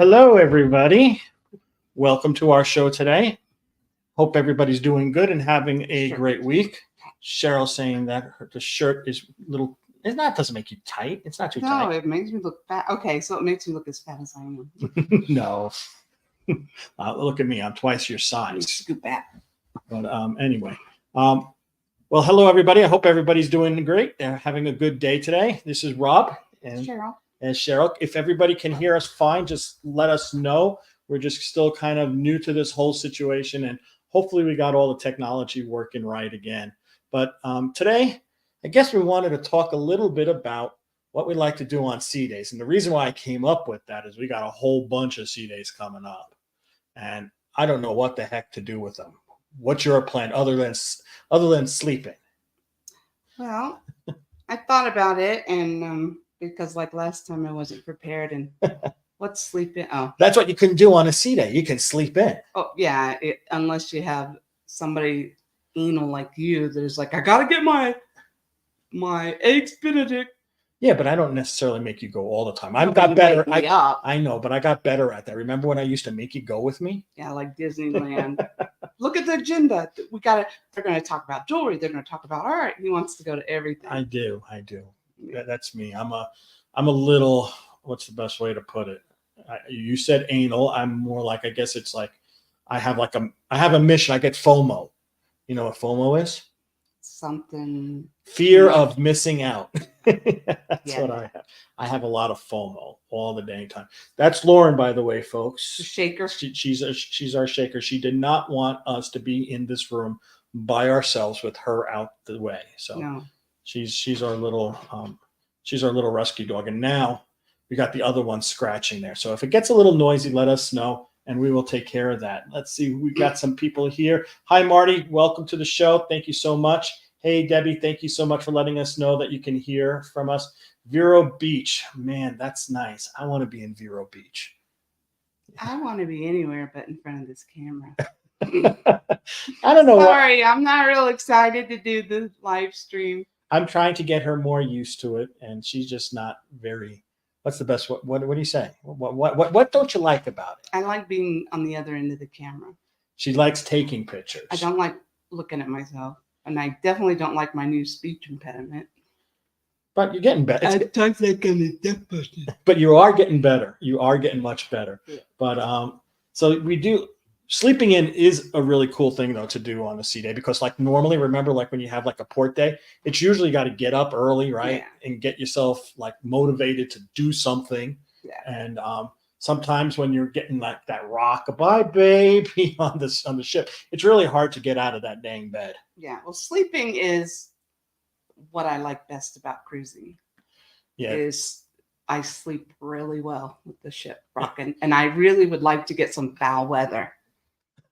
hello, everybody. Welcome to our show today. Hope everybody's doing good and having a great week. Cheryl saying that the shirt is little. It's not. Doesn't make you tight. It's not too tight. No, it makes me look fat. Okay, so it makes me look as fat as I am. No. Look at me. I'm twice your size. Scoop back. But anyway. Well, hello, everybody. I hope everybody's doing great. They're having a good day today. This is Rob and Cheryl. If everybody can hear us fine, just let us know. We're just still kind of new to this whole situation, and hopefully we got all the technology working right again. But today, I guess we wanted to talk a little bit about what we like to do on sea days. And the reason why I came up with that is we got a whole bunch of sea days coming up, and I don't know what the heck to do with them. What's your plan other than sleeping? Well, I thought about it, and because like last time I wasn't prepared, and what's sleeping? Oh, that's what you can do on a sea day. You can sleep in. Oh yeah, unless you have somebody anal like you, there's like I gotta get my eggs Benedict. Yeah, but I don't necessarily make you go all the time. I've got better. I know, but I got better at that. Remember when I used to make you go with me? Yeah, like Disneyland. Look at the agenda. They're going to talk about jewelry. They're going to talk about art. He wants to go to everything. I do. That's me. I'm a little. What's the best way to put it? You said anal. I'm more like, I guess it's like I have a mission. I get FOMO. You know what FOMO is? Something. Fear of missing out. That's what I have. I have a lot of FOMO all the dang time. That's Lauren, by the way, folks. The shaker. She's our shaker. She did not want us to be in this room by ourselves with her out the way. So no. she's our little rescue dog. And now we got the other one scratching there. So if it gets a little noisy, let us know and we will take care of that. Let's see. We got some people here. Hi, Marty. Welcome to the show. Thank you so much. Hey, Debbie, thank you so much for letting us know that you can hear from us. Vero Beach. Man, that's nice. I want to be in Vero Beach. I want to be anywhere but in front of this camera. I don't know. Sorry, I'm not real excited to do the live stream. I'm trying to get her more used to it, and she's just not very. What's the best? What do you say? What don't you like about it? I like being on the other end of the camera. She likes taking pictures. I don't like looking at myself. And I definitely don't like my new speech impediment. But you're getting better. At times I can be deaf person. But you are getting better. You are getting much better. Yeah. But so we do. Sleeping in is a really cool thing though to do on a sea day, because like normally, remember, like when you have like a port day, it's usually got to get up early, right, and get yourself like motivated to do something. Yeah. And sometimes when you're getting like that rock-a-bye baby on the ship, it's really hard to get out of that dang bed. Yeah, well, sleeping is what I like best about cruising. Yeah, is I sleep really well with the ship rocking, and I really would like to get some foul weather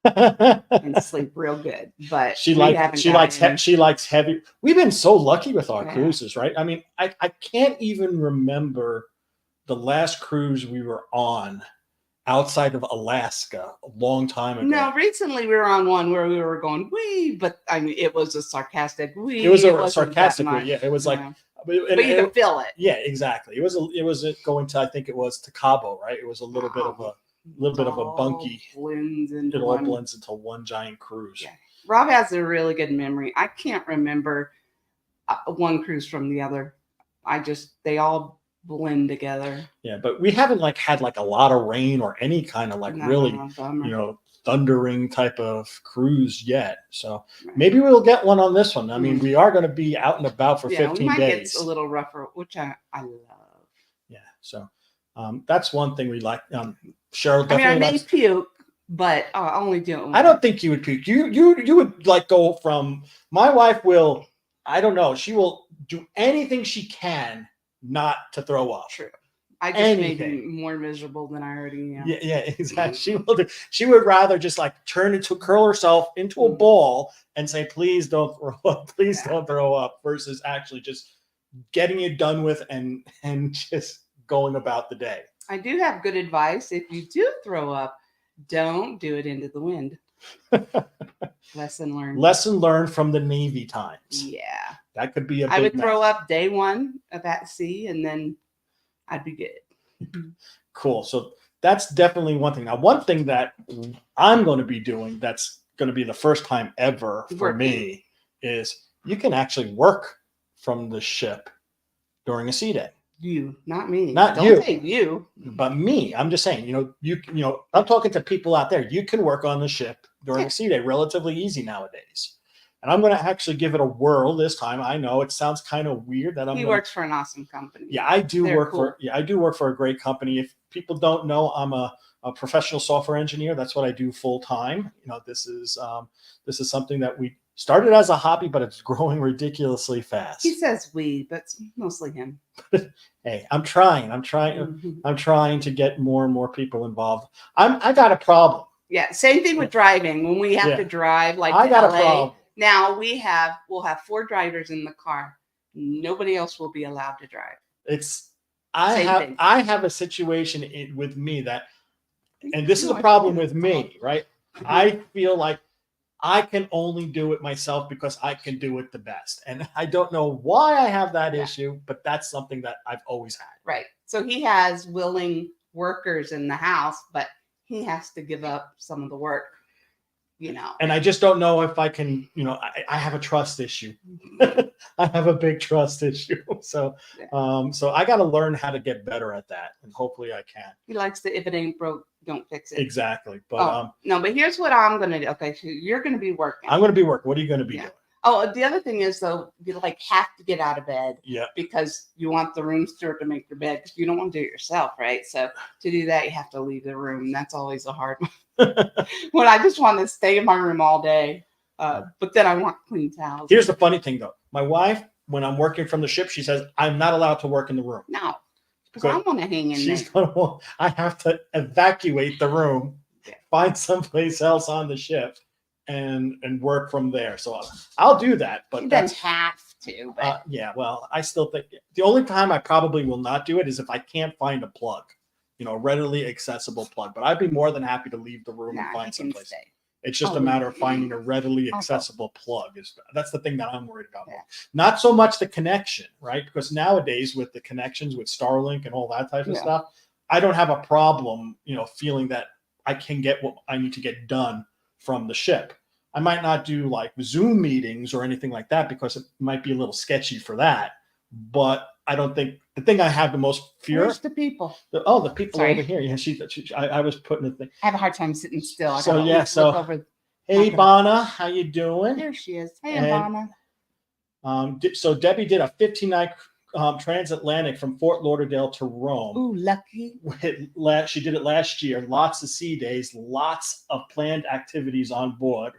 and sleep real good. But she likes heavy. We've been so lucky with our cruises, right? I mean, I can't even remember the last cruise we were on outside of Alaska a long time ago. No, recently we were on one where we were going wee, but I mean it was a sarcastic wee. It was a sarcastic wee. Yeah, it was like, but you could feel it. Yeah, exactly. It was going to, I think it was to Cabo, right? It was a little bit of a bunky. It all blends into one giant cruise. Yeah. Rob has a really good memory. I can't remember one cruise from the other. They all blend together. Yeah, but we haven't like had like a lot of rain or any kind of like thundering type of cruise yet. So maybe we'll get one on this one. I mean, we are going to be out and about for 15 days. Get a little rougher, which I love. Yeah, so that's one thing we like. Cheryl definitely I may puke, but I'll only do it. I don't think you would puke. You would like go from. My wife will. I don't know. She will do anything she can not to throw up. True. I just made you more miserable than I already am. Yeah, exactly. She will do. She would rather just like curl herself into a ball and say, "Please don't throw up. Please don't throw up," versus actually just getting it done with and just going about the day. I do have good advice. If you do throw up, don't do it into the wind. Lesson learned. Lesson learned from the Navy times. Yeah. That could be a big I would throw up day one of at sea, and then I'd be good. Cool. So that's definitely one thing. Now, one thing that I'm going to be doing that's going to be the first time ever for me is you can actually work from the ship during a sea day. You, not me. Not Don't you. say you. But me. I'm just saying, I'm talking to people out there. You can work on the ship during a sea day, relatively easy nowadays. And I'm going to actually give it a whirl this time. I know it sounds kind of weird that He works for an awesome company. Yeah, I do work for a great company. If people don't know, I'm a professional software engineer. That's what I do full time. This is something that we started as a hobby, but it's growing ridiculously fast. He says we, but it's mostly him. Hey, I'm trying to get more and more people involved. I got a problem. Yeah, same thing with driving. When we have to drive, like I got LA, a problem. Now we'll have 4 drivers in the car. Nobody else will be allowed to drive. I have a situation with me that, and this is a problem with me, right? I feel like I can only do it myself because I can do it the best. And I don't know why I have that issue, but that's something that I've always had. Right. So he has willing workers in the house, but he has to give up some of the work, And I just don't know if I can, I have a trust issue. I have a big trust issue. So, so I got to learn how to get better at that. And hopefully I can. He likes to, if it ain't broke, don't fix it. Exactly. But no, but here's what I'm going to do. Okay. So you're going to be working. I'm going to be working. What are you going to be doing? Oh, the other thing is though, you have to get out of bed. Yeah. Because you want the room steward to make your bed because you don't want to do it yourself, right? So to do that, you have to leave the room. That's always a hard one. When I just want to stay in my room all day, but then I want clean towels. Here's the funny thing though. My wife, when I'm working from the ship, she says I'm not allowed to work in the room. No, because I want to hang in there. I have to evacuate the room, find someplace else on the ship, and work from there. So I'll do that, but that's have to. But. Well, I still think the only time I probably will not do it is if I can't find a plug, readily accessible plug. But I'd be more than happy to leave the room and find someplace. It's just a matter of finding a readily accessible plug. That's the thing that I'm worried about. Yeah. Not so much the connection, right? Because nowadays with the connections with Starlink and all that type of stuff, I don't have a problem, feeling that I can get what I need to get done from the ship. I might not do like Zoom meetings or anything like that because it might be a little sketchy for that. But I don't think the thing I have the most fear. Where's the people? The people over here. Yeah, I was putting a thing. I have a hard time sitting still. Hey, Bonna, how you doing? There she is. Hey, Bonna. So Debbie did a 15-night transatlantic from Fort Lauderdale to Rome. Ooh, lucky. She did it last year. Lots of sea days, lots of planned activities on board.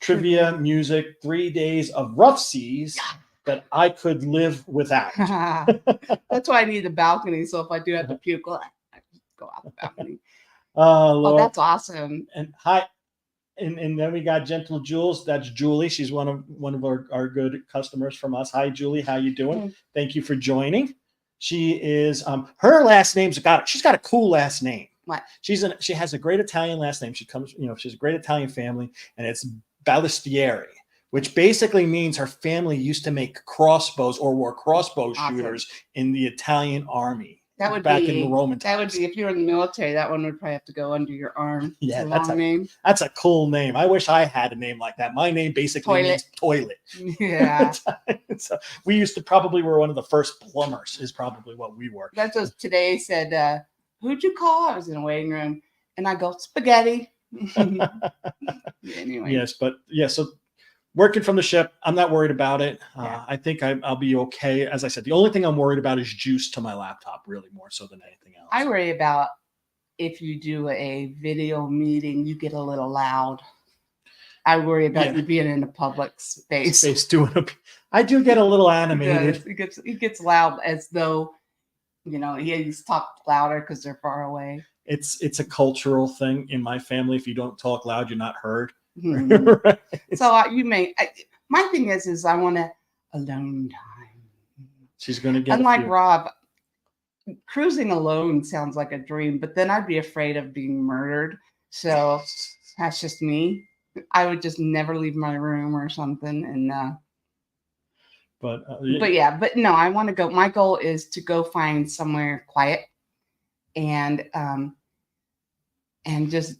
Trivia, music, 3 days of rough seas that I could live without. That's why I need a balcony. So if I do have to puke, I just go out the balcony. Oh, that's awesome. And hi. And then we got Gentle Jules. That's Julie. She's one of our good customers from us. Hi, Julie. How you doing? Thank you for joining. She is her last name's she's got a cool last name. What? She has a great Italian last name. She comes, she's a great Italian family, and it's Balistieri, which basically means her family used to make crossbows or were crossbow shooters in the Italian army. That would back in the Roman times. That would be, if you're in the military, that one would probably have to go under your arm. Yeah, that's a cool name. I wish I had a name like that. My name basically means toilet. Yeah. So we used to probably were one of the first plumbers is probably what we were. That's what today said, who'd you call? I was in a waiting room and I go, spaghetti. Anyway. Yes, but so working from the ship, I'm not worried about it. I think I'll be okay. As I said, the only thing I'm worried about is juice to my laptop, really more so than anything else. I worry about if you do a video meeting, you get a little loud. I worry about you being in a public space. I do get a little animated. It gets loud as though, he's talked louder because they're far away. It's a cultural thing in my family. If you don't talk loud, you're not heard. Right. So my thing is I want alone time. She's going to get unlike Rob, cruising alone sounds like a dream, but then I'd be afraid of being murdered. So that's just me. I would just never leave my room or something. And but no, I want to go. My goal is to go find somewhere quiet and and just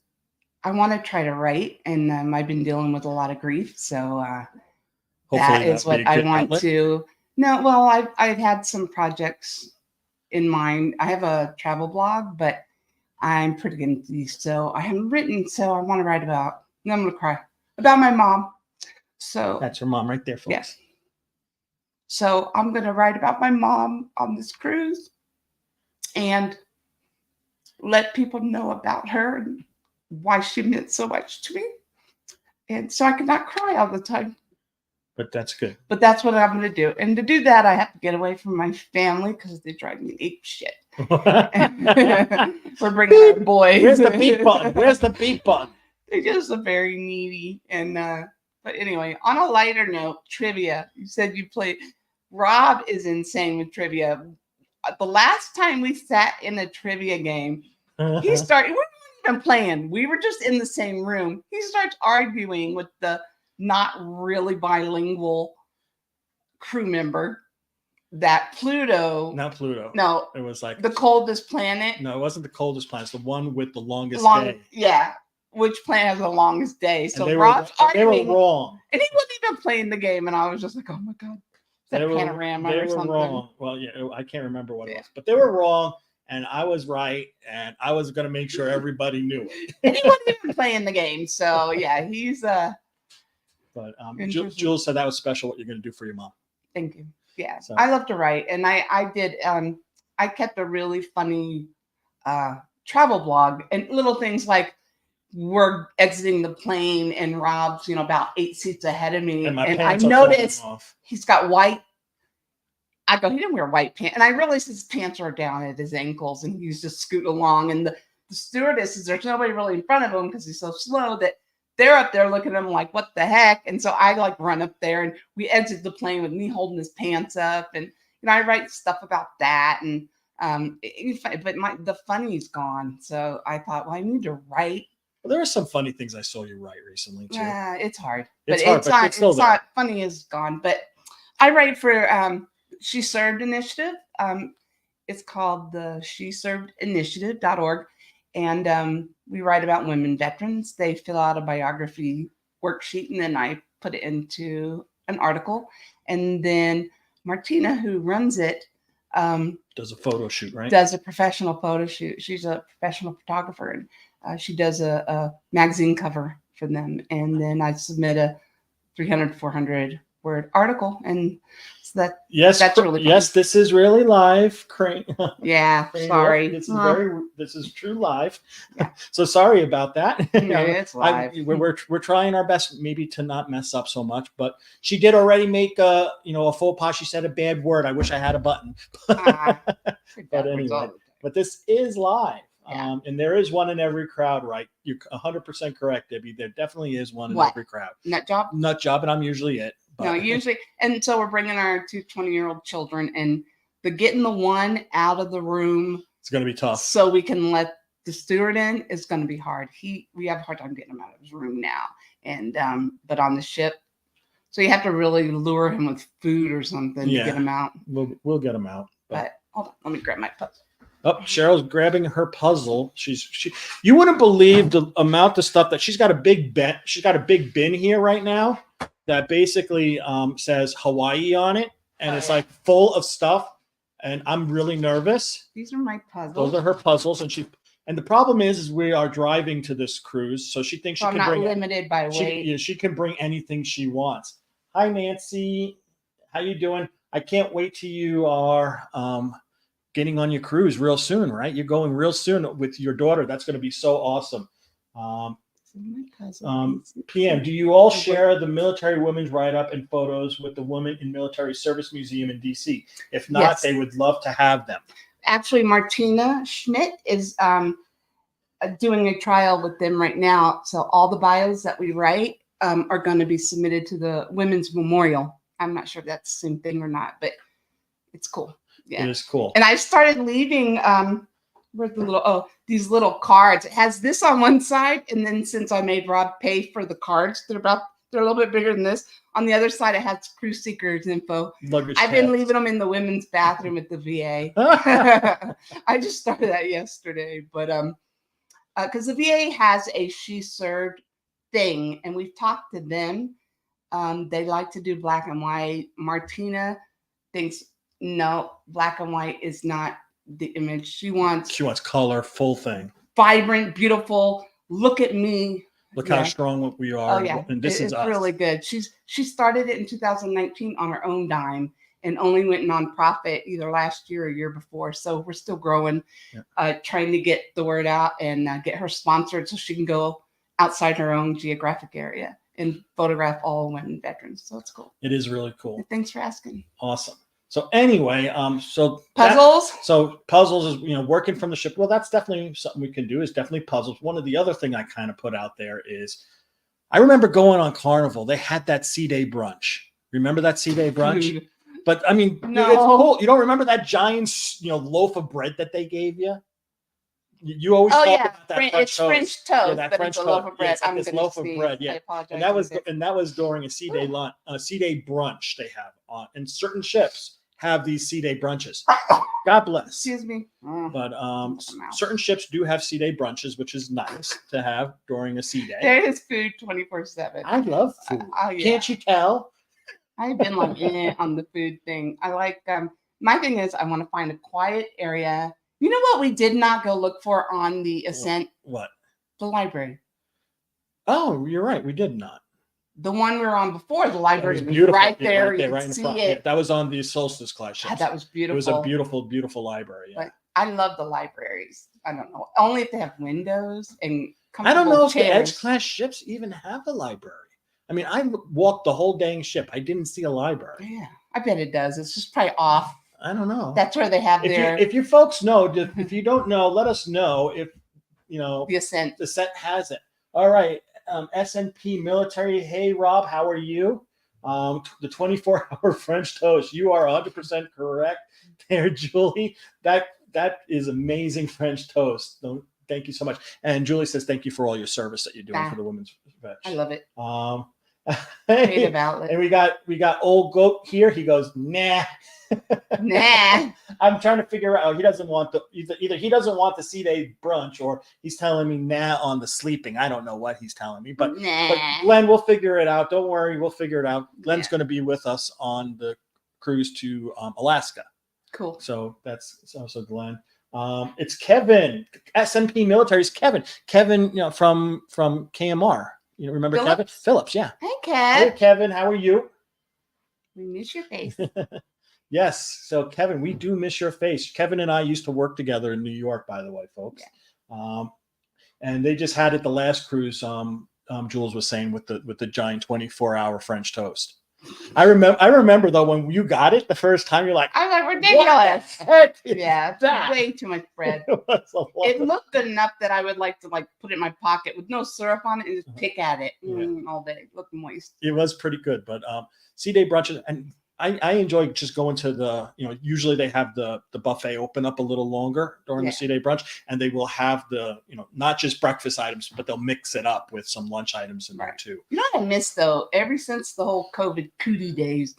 I want to try to write, and I've been dealing with a lot of grief, so that is what I want to. No, well, I've had some projects in mind. I have a travel blog, but I'm pretty empty, so I haven't written. So I want to write about. And I'm gonna cry about my mom. So that's your mom right there, folks. Yes. So I'm gonna write about my mom on this cruise, and let people know about her and why she meant so much to me. And so I cannot cry all the time. But that's good. But that's what I'm going to do. And to do that, I have to get away from my family because they drive me ape shit. We're bringing our boys. Where's the beat button? Where's the beat button? They're just very needy. And but anyway, on a lighter note, trivia. You said you played. Rob is insane with trivia. The last time we sat in a trivia game, he started. We weren't even playing. We were just in the same room. He starts arguing with the not really bilingual crew member that Pluto. Not Pluto. No, it was like the coldest planet. No, it wasn't the coldest planet. It's the one with the longest day. Yeah, which planet has the longest day? So they Rob's arguing, were wrong, and he wasn't even playing the game. And I was just like, oh my god, is that Panorama or something? Wrong. Well, yeah, I can't remember what it was, but they were wrong. And I was right, and I was going to make sure everybody knew it. And he wasn't even playing the game, so yeah, he's But Jules said that was special. What you're going to do for your mom? Thank you. Yeah, so. I love to write, and I did. I kept a really funny travel blog, and little things like we're exiting the plane, and Rob's about 8 seats ahead of me, and I noticed he's got white. I go, he didn't wear white pants. And I realized his pants are down at his ankles and he's just scooting along. And the stewardesses, there's nobody really in front of him because he's so slow that they're up there looking at him like, what the heck? And so I run up there and we exit the plane with me holding his pants up. And I write stuff about that. And but the funny's gone. So I thought, well, I need to write. Well, there are some funny things I saw you write recently too. Yeah, it's hard. It's not funny is gone. But I write for She Served Initiative. It's called the sheservedinitiative.org. And we write about women veterans. They fill out a biography worksheet, and then I put it into an article. And then Martina, who runs it, does a photo shoot, right? Does a professional photo shoot. She's a professional photographer, and she does a magazine cover for them. And then I submit a 300, 400 word article, and so that's really fun. Yes, this is really live. Yeah, sorry. This is true live. Yeah. So sorry about that. Yeah, it's live. We're trying our best maybe to not mess up so much, but she did already make a faux pas. She said a bad word. I wish I had a button. But anyway, but this is live. Yeah. And there is one in every crowd, right? You're 100% correct, Debbie. There definitely is one in every crowd. Nut job? Nut job, and I'm usually it. But. No, usually. And so we're bringing our 2 20-year-old children, and getting the one out of the room. It's going to be tough. So we can let the steward in is going to be hard. We have a hard time getting him out of his room now. And but on the ship, so you have to really lure him with food or something to get him out. We'll get him out. But hold on, let me grab my puzzle. Oh, Cheryl's grabbing her puzzle. You wouldn't believe the amount of stuff that she's got a big bin. She's got a big bin here right now that basically says Hawaii on it, and it's like full of stuff. And I'm really nervous. These are my puzzles. Those are her puzzles, and the problem is we are driving to this cruise, so she thinks she can bring. I'm not limited by weight. She can bring anything she wants. Hi, Nancy. How you doing? I can't wait till you are getting on your cruise real soon, right? You're going real soon with your daughter. That's going to be so awesome. PM, do you all share the military women's write-up and photos with the Women in Military Service Museum in DC? If not, they would love to have them. Actually, Martina Schmidt is doing a trial with them right now. So all the bios that we write are going to be submitted to the Women's Memorial. I'm not sure if that's the same thing or not, but it's cool. Yeah. It is cool. And I started leaving where's the these little cards. It has this on one side, and then since I made Rob pay for the cards, they're a little bit bigger than this. On the other side, it has crew seekers info. I've been leaving them in the women's bathroom at the VA. I just started that yesterday, but because the VA has a she served thing, and we've talked to them. They like to do black and white. Martina thinks no, black and white is not the image. She wants color, full thing, vibrant, beautiful. Look at me. Look how strong we are. Oh yeah, and this is us. Really good. She started it in 2019 on her own dime and only went nonprofit either last year or year before. So we're still growing, trying to get the word out and get her sponsored so she can go outside her own geographic area and photograph all women veterans. So it's cool. It is really cool. And thanks for asking. Awesome. So anyway, so puzzles. Puzzles is working from the ship. Well, that's definitely something we can do. Is definitely puzzles. One of the other thing I kind of put out there is, I remember going on Carnival. They had that Sea Day brunch. Remember that Sea Day brunch? But I mean, no. It's cool. You don't remember that giant loaf of bread that they gave you? You always talk about that French toast. French toast. Yeah, that French toast. Loaf of bread. Yeah, this loaf of bread. Yeah, and that was during a Sea Day lunch, Sea Day brunch they have on, and certain ships have these Sea Day brunches. God bless. Excuse me. But certain ships do have Sea Day brunches, which is nice to have during a Sea Day. There is food 24/7. I love food. Can't you tell? I've been like on the food thing. I like my thing is I want to find a quiet area. You know what we did not go look for on the ascent? What? The library. Oh, you're right. We did not. The one we were on before, the library was right there. Right in front. Yeah, that was on the Solstice class ships. That was beautiful. It was a beautiful, beautiful library. Yeah. But I love the libraries. I don't know. Only if they have windows and I don't know if chairs. the Edge class ships even have a library. I mean, I walked the whole dang ship. I didn't see a library. Yeah, I bet it does. It's just probably off. I don't know. That's where they have if you folks know, if you don't know, let us know if the ascent has it. All right. SNP military. Hey Rob, how are you? The 24-hour French toast. You are 100% correct there, Julie. That is amazing French toast. Thank you so much. And Julie says thank you for all your service that you're doing for the women's veg. I love it. Creative outlet. And we got old goat here. He goes, nah. Nah. I'm trying to figure out. He doesn't want either he doesn't want the Sea Day brunch, or he's telling me nah on the sleeping. I don't know what he's telling me, but Glenn, we'll figure it out. Don't worry, we'll figure it out. Glenn's going to be with us on the cruise to Alaska. Cool. So that's also Glenn. It's Kevin. SMP Military's Kevin. Kevin, from KMR. Remember Kevin Phillips? Yeah. Hey, Kev. Hey, Kevin. How are you? We miss your face. Yes. So, Kevin, we do miss your face. Kevin and I used to work together in New York, by the way, folks. Yeah. And they just had it the last cruise. Jules was saying with the giant 24-hour French toast. I remember though when you got it the first time, you're like, I'm like, ridiculous. Yeah, that? Way too much bread. It looked good enough that I would like to put it in my pocket with no syrup on it and just pick at it all day. It looked moist. It was pretty good, but Sea Day brunches, and I enjoy just going to the, usually they have the buffet open up a little longer during the Sea Day brunch, and they will have the, not just breakfast items, but they'll mix it up with some lunch items in there too. You know what I miss though, ever since the whole COVID cootie days,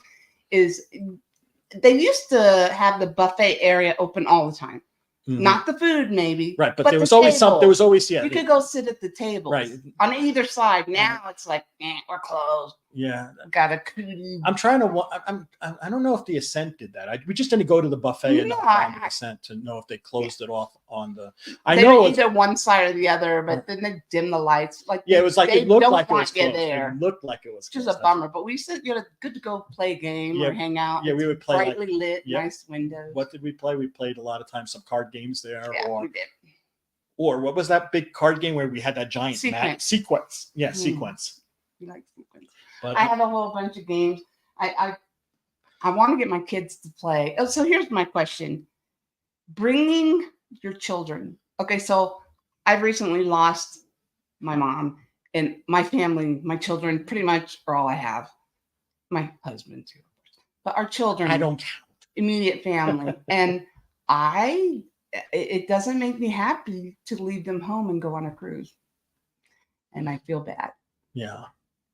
is they used to have the buffet area open all the time. Mm-hmm. Not the food, maybe. Right, but there was always something. There was always You could go sit at the table, right, on either side. Now it's like, we're closed. Yeah, got a cootie. I'm trying to. I don't know if the Ascent did that. We just didn't go to the buffet and find the Ascent to know if they closed it off on the. I know either one side or the other, but then they dim the lights. It was like it looked like it was closed. It looked like it was. Just a bummer, but we said good to go play a game or hang out. Yeah, we would play brightly lit, nice windows. What did we play? We played a lot of times some card games there, we did. Or what was that big card game where we had that giant sequence? Yeah, sequence. You like sequence? But I have a whole bunch of games. I want to get my kids to play. Oh, so here's my question: bringing your children. Okay, so I've recently lost my mom, and my family, my children, pretty much are all I have. My husband too, but our children. I don't count. Immediate family, and it doesn't make me happy to leave them home and go on a cruise, and I feel bad. Yeah.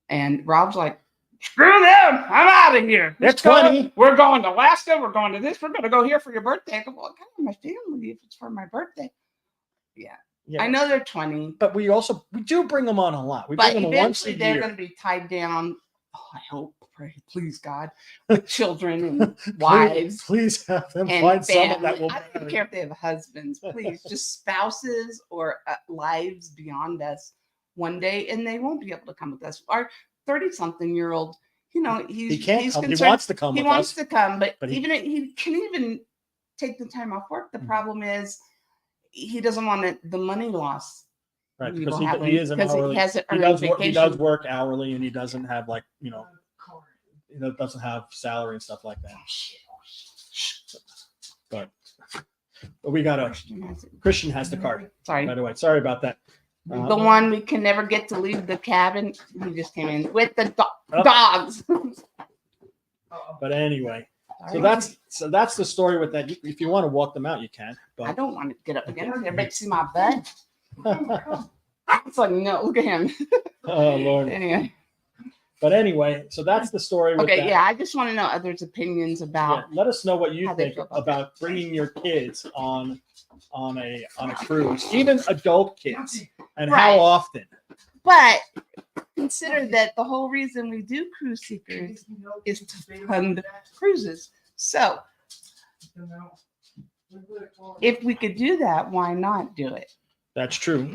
And Rob's like, screw them. I'm out of here. It's funny. We're going to Alaska. We're going to this. We're going to go here for your birthday. I go, well, I got my family if it's for my birthday. Yeah. Yeah. I know they're 20, but we do bring them on a lot. We but bring them once a eventually they're year. going to be tied down. Oh, I hope, pray, please, God, with children and wives. Please have them And find someone family. that will. I don't care if they have husbands, please, just spouses or lives beyond us one day, and they won't be able to come with us. Our 30-something-year-old, He can't he's come. He concerned. wants to come. He with wants us, to come, but he he can even take the time off work. The problem is he doesn't want the money loss. right? Because he is an hourly. He does work hourly, and he doesn't have doesn't have salary and stuff like that. But we got Christian has the card. Sorry. By the way, sorry about that. The one we can never get to leave the cabin. He just came in with the dogs. But anyway, so that's the story with that. If you want to walk them out, you can. But I don't want to get up again. Everybody see my butt. It's like, no, look at him. Oh Lord. Anyway. But anyway, so that's the story. With that. Yeah, I just want to know others' opinions about. Yeah, let us know what you think about bringing your kids on a cruise, even adult kids, and how often. But consider that the whole reason we do cruise seekers is to fund cruises. So if we could do that, why not do it? That's true.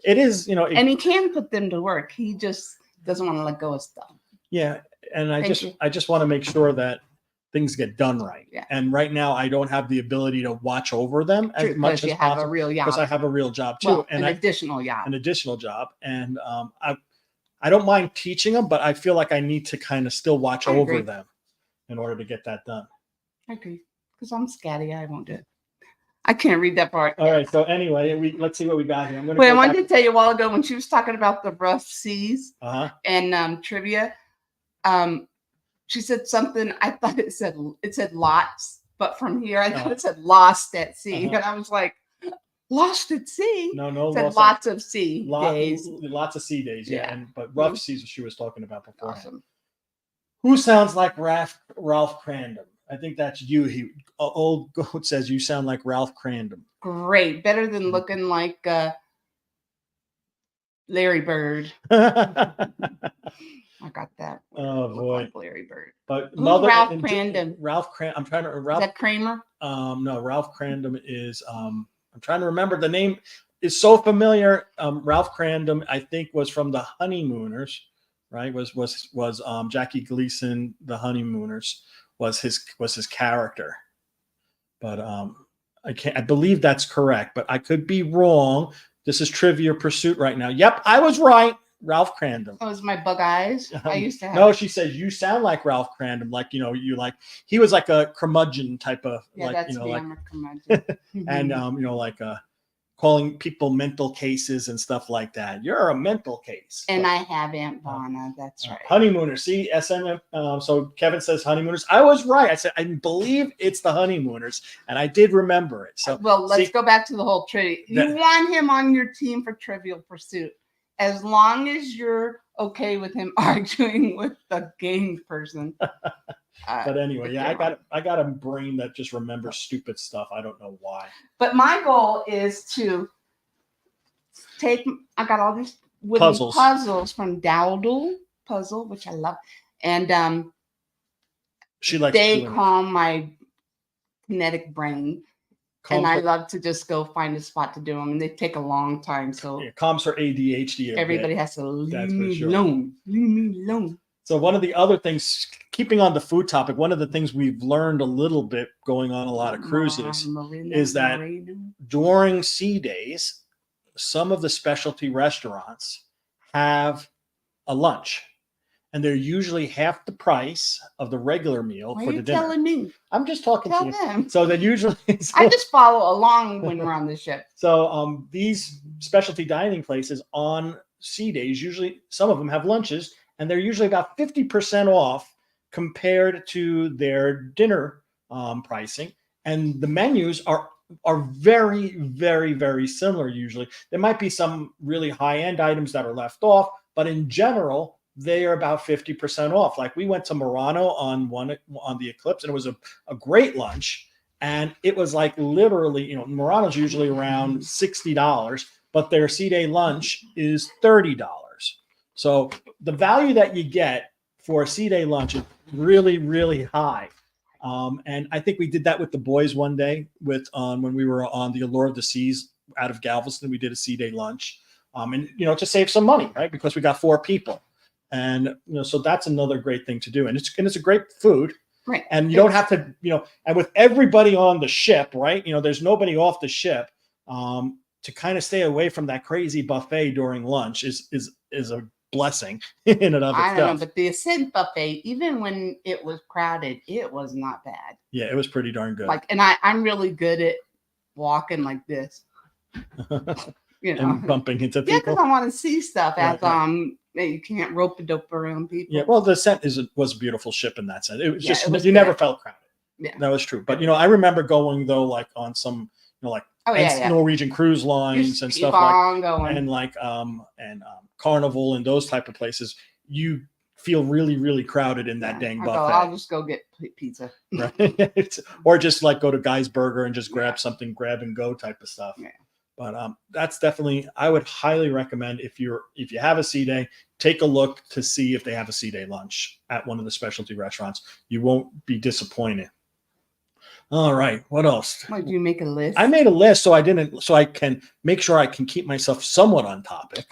It is. And he can put them to work. He just doesn't want to let go of stuff. Yeah, and I just want to make sure that things get done right. Yeah. And right now, I don't have the ability to watch over them as much as possible because I have a real job too, well, and an additional job. And I don't mind teaching them, but I feel like I need to kind of still watch over them in order to get that done. I agree, because I'm scatty. I won't do it. I can't read that part. All right. So anyway, let's see what we got here. I wanted to tell you a while ago when she was talking about the rough seas and trivia. She said something. I thought it said lots, but from here I thought it said lost at sea, and I was like, lost at sea. No, it said lots of sea days. Lots of sea days. Yeah. But rough seas she was talking about before. Awesome. Who sounds like Ralph Crandom? I think that's you. Old Goat says you sound like Ralph Crandom. Great. Better than looking like Larry Bird. I got that. Oh boy. Like Larry Bird. But Ralph Crandom? Ralph Crandom. I'm trying to. Is that Kramer? No, Ralph Crandom is. I'm trying to remember the name. Is so familiar. Ralph Crandom, I think, was from the Honeymooners, right? Was Jackie Gleason, the Honeymooners, was his character. But I believe that's correct, but I could be wrong. This is Trivia Pursuit right now. Yep, I was right. Ralph Crandom. That was my bug eyes. I used to have. No, she says you sound like Ralph Crandom. Like, he was like a curmudgeon type of I'm a curmudgeon. and like calling people mental cases and stuff like that. You're a mental case. And I have Aunt Vonna. That's right. Honeymooners. See, SNM. So Kevin says Honeymooners. I was right. I said, I believe it's the Honeymooners. And I did remember it. So let's go back to the whole trivia. You want him on your team for Trivial Pursuit, as long as you're okay with him arguing with the game person. But anyway, I got a brain that just remembers stupid stuff. I don't know why. But my goal is to I got all these puzzles from Dowdle Puzzle, which I love. And they calm my kinetic brain. And I love to just go find a spot to do them. And they take a long time. So calms her ADHD. Everybody has to leave me alone. Leave me alone. So one of the other things, keeping on the food topic, one of the things we've learned a little bit going on a lot of cruises is that during sea days, some of the specialty restaurants have a lunch. And they're usually half the price of the regular meal for the dinner. Telling me? I'm just talking to you. Them. So that usually I just follow along when we're on the ship. So these specialty dining places on sea days, usually some of them have lunches, and they're usually about 50% off compared to their dinner pricing. And the menus are very, very, very similar usually. There might be some really high-end items that are left off, but in general, they are about 50% off. Like we went to Murano on the Eclipse, and it was a great lunch. And it was like literally, you know, Murano's usually around $60, but their sea day lunch is $30. So the value that you get for a sea day lunch is really, really high. And I think we did that with the boys one day with when we were on the Allure of the Seas out of Galveston. We did a sea day lunch, and you know, to save some money, right? Because we got 4 people, and you know, so that's another great thing to do. And it's a great food. Right. And you don't have to, you know, and with everybody on the ship, right? You know, there's nobody off the ship. To kind of stay away from that crazy buffet during lunch is a blessing in and of itself. I don't know, but the Ascent buffet, even when it was crowded, it was not bad. Yeah, it was pretty darn good. Like, and I'm really good at walking like this, you know, and bumping into people. Yeah, because I want to see stuff as Right. you can't rope a dope around people. Yeah, well, the Ascent was a beautiful ship in that sense. It was Yeah, just it was you good. never felt crowded. Yeah, that was true. But you know, I remember going though, like on some, you know, like Norwegian cruise lines and stuff like, going. and like Carnival and those type of places. You feel really, really crowded in that dang buffet. I'll just go get pizza, right? Or just like go to Guy's Burger and just grab something, grab and go type of stuff. Yeah. But that's definitely, I would highly recommend if you have a sea day, take a look to see if they have a sea day lunch at one of the specialty restaurants. You won't be disappointed. All right, what else? Did you make a list? I made a list so I can make sure I can keep myself somewhat on topic.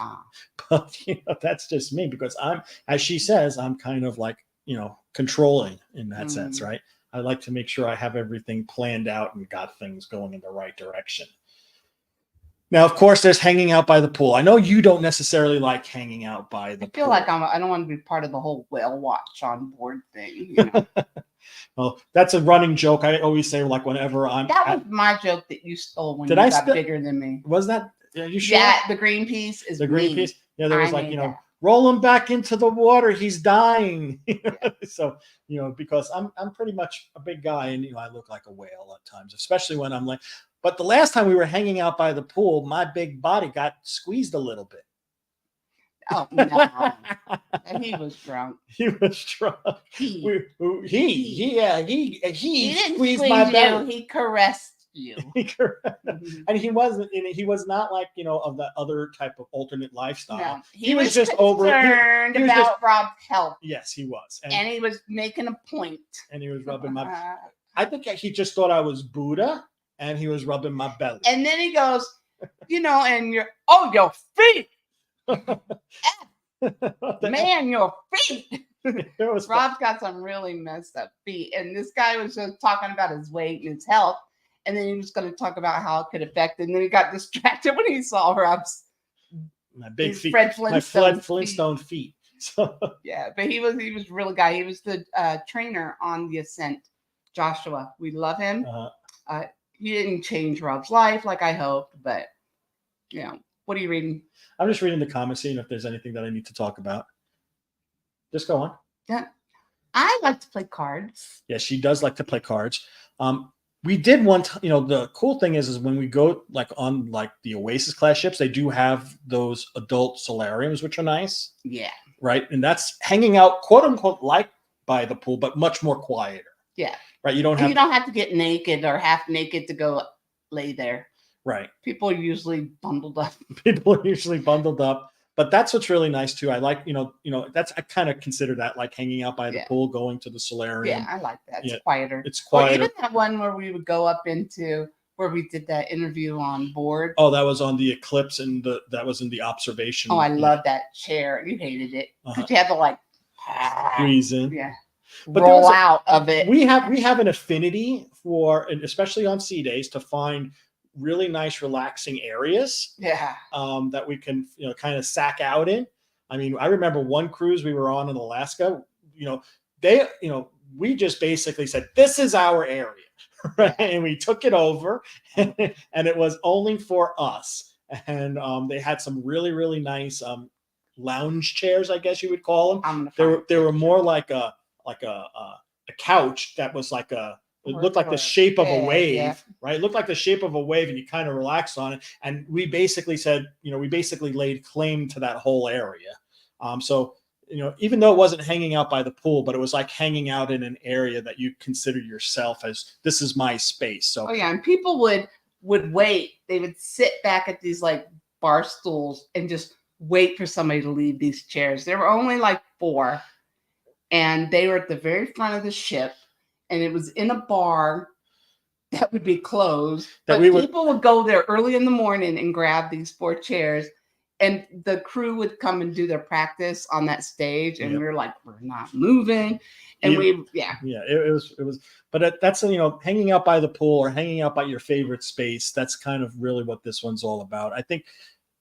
But you know, that's just me because as she says, I'm kind of like, you know, controlling in that sense, right? I like to make sure I have everything planned out and got things going in the right direction. Now, of course, there's hanging out by the pool. I know you don't necessarily like hanging out by the pool. I feel like I don't want to be part of the whole whale watch on board thing. You know? Well, that's a running joke. I always say, like, whenever I'm. That was my joke that you stole when you got bigger than me. Was that? Are you sure? Yeah, the green piece is the green piece. Yeah, there was like, you know, that. Roll him back into the water. He's dying. So, you know, because I'm pretty much a big guy, and you know, I look like a whale at times, especially when I'm like. But the last time we were hanging out by the pool, my big body got squeezed a little bit. Oh no! He was drunk. He was drunk. He didn't squeezed my belly. He caressed you. And he wasn't. He was not like, you know, of that other type of alternate lifestyle. No, he was just concerned about Rob's health. Yes, he was, and he was making a point. And he was rubbing my. I think he just thought I was Buddha, and he was rubbing my belly. And then he goes, you know, and your feet. Man, your feet. Rob's got some really messed up feet, and this guy was just talking about his weight and his health, and then he was going to talk about how it could affect it, and then he got distracted when he saw Rob's my big feet, Fred Flintstone feet. So yeah, but he was really guy. He was the trainer on the Ascent, Joshua. We love him. He didn't change Rob's life like I hoped, but you know, what are you reading? I'm just reading the comments, seeing if there's anything that I need to talk about. Just go on. Yeah, I like to play cards. Yeah, she does like to play cards. We did one time, you know, the cool thing is when we go like on like the Oasis class ships, they do have those adult solariums, which are nice. Yeah. Right. And that's hanging out, quote unquote, like by the pool, but much more quieter. Yeah. Right. You don't have to get naked or half naked to go lay there. Right. People are usually bundled up. But that's what's really nice too. I like, you know, I kind of consider that like hanging out by the pool, going to the solarium. Yeah, I like that. It's quieter. It's quieter. Or even that one where we would go up into where we did that interview on board. Oh, that was on the Eclipse, and that was in the observation. Oh, I love that chair. You hated it because you had to like squeeze in. Yeah. But roll out of it. We have an affinity for, and especially on sea days, to find really nice relaxing areas that we can, you know, kind of sack out in. I mean, I remember one cruise we were on in Alaska, you know, we just basically said, this is our area, right? And we took it over and it was only for us. And they had some really, really nice lounge chairs, I guess you would call them. They were more like a couch that was like it looked like the shape of a wave, right? It looked like the shape of a wave, and you kind of relaxed on it. And we basically said, you know, we basically laid claim to that whole area. So even though it wasn't hanging out by the pool, but it was like hanging out in an area that you consider yourself as, this is my space. So oh yeah, and people would wait. They would sit back at these like bar stools and just wait for somebody to leave these chairs. There were only like 4, and they were at the very front of the ship, and it was in a bar that would be closed. But people would go there early in the morning and grab these 4 chairs, and the crew would come and do their practice on that stage, and we were like, we're not moving. And it was, but that's, hanging out by the pool or hanging out by your favorite space. That's kind of really what this one's all about. I think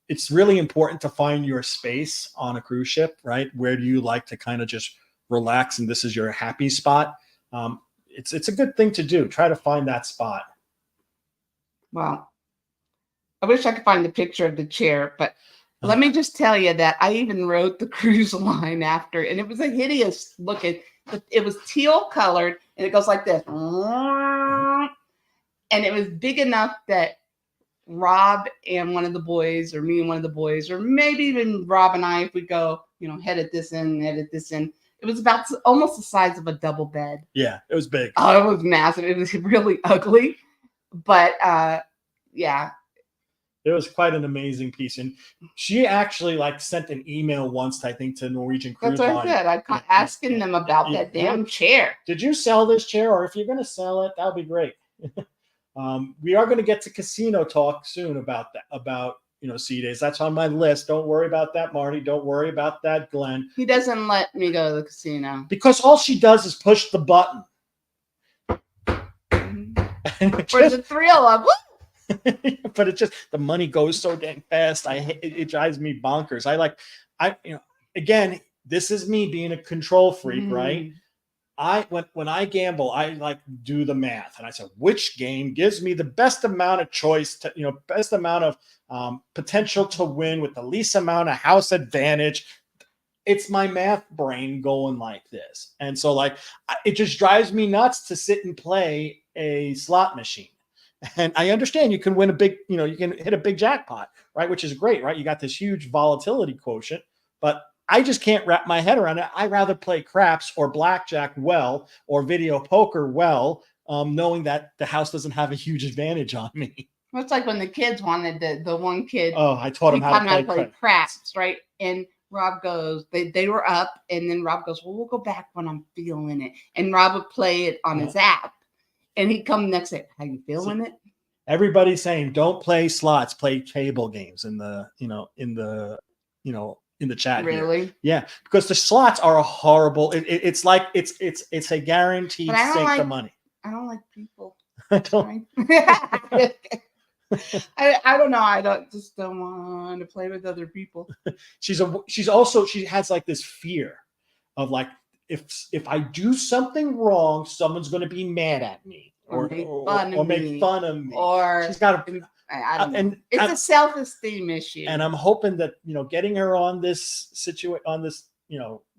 it's really important to find your space on a cruise ship, right? Where do you like to kind of just relax, and this is your happy spot? It's a good thing to do. Try to find that spot. Well, I wish I could find the picture of the chair, but let me just tell you that I even wrote the cruise line after, and it was a hideous looking. It was teal colored, and it goes like this, and it was big enough that Rob and one of the boys, or me and one of the boys, or maybe even Rob and I, if we go, headed this in. It was about almost the size of a double bed. Yeah, it was big. Oh, it was massive. It was really ugly, but yeah. It was quite an amazing piece. And she actually sent an email once, I think, to Norwegian Cruise Line. That's what I said. I kept asking them about that damn chair. Did you sell this chair? Or if you're going to sell it, that would be great. We are going to get to casino talk soon about that, about sea days. That's on my list. Don't worry about that, Marty. Don't worry about that, Glenn. He doesn't let me go to the casino. Because all she does is push the button. For the thrill of but it just, the money goes so dang fast. It drives me bonkers. Again, this is me being a control freak, right? When I gamble, I do the math, and I say, which game gives me the best amount of choice to, best amount of potential to win with the least amount of house advantage. It's my math brain going like this. And so it just drives me nuts to sit and play a slot machine. And I understand you can win a big, you can hit a big jackpot, right? Which is great, right? You got this huge volatility quotient, but I just can't wrap my head around it. I rather play craps or blackjack well, or video poker well, knowing that the house doesn't have a huge advantage on me. Well, it's like when the kids wanted the one kid. Oh, I taught him how to play craps, right? And Rob goes, they were up, and then Rob goes, well, we'll go back when I'm feeling it. And Rob would play it on his app. And he'd come next day, how you feeling it? Everybody's saying, don't play slots, play table games in the chat. Really? Here. Yeah, because the slots are a horrible. It's a guaranteed sink the money. I don't like people. I don't. I don't know. I just don't want to play with other people. She has this fear of if I do something wrong, someone's going to be mad at me or make fun of me. Or she's got I don't know. And it's a self-esteem issue. And I'm hoping that getting her on this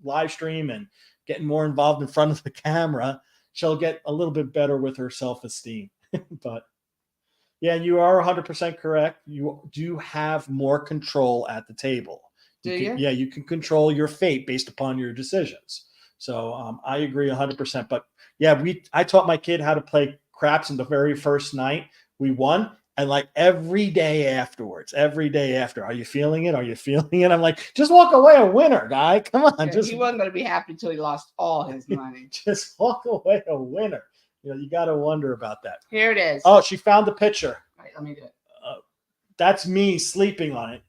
live stream and getting more involved in front of the camera, she'll get a little bit better with her self-esteem. But yeah, you are 100% correct. You do have more control at the table. Yeah, you can control your fate based upon your decisions. So I agree 100%. But yeah, I taught my kid how to play craps in the very first night. We won. And every day afterwards, are you feeling it? Are you feeling it? I'm like, just walk away a winner, guy. Come on. Yeah, he wasn't going to be happy until he lost all his money. Just walk away a winner. You got to wonder about that. Here it is. Oh, she found the picture. All right, let me do it. That's me sleeping on it.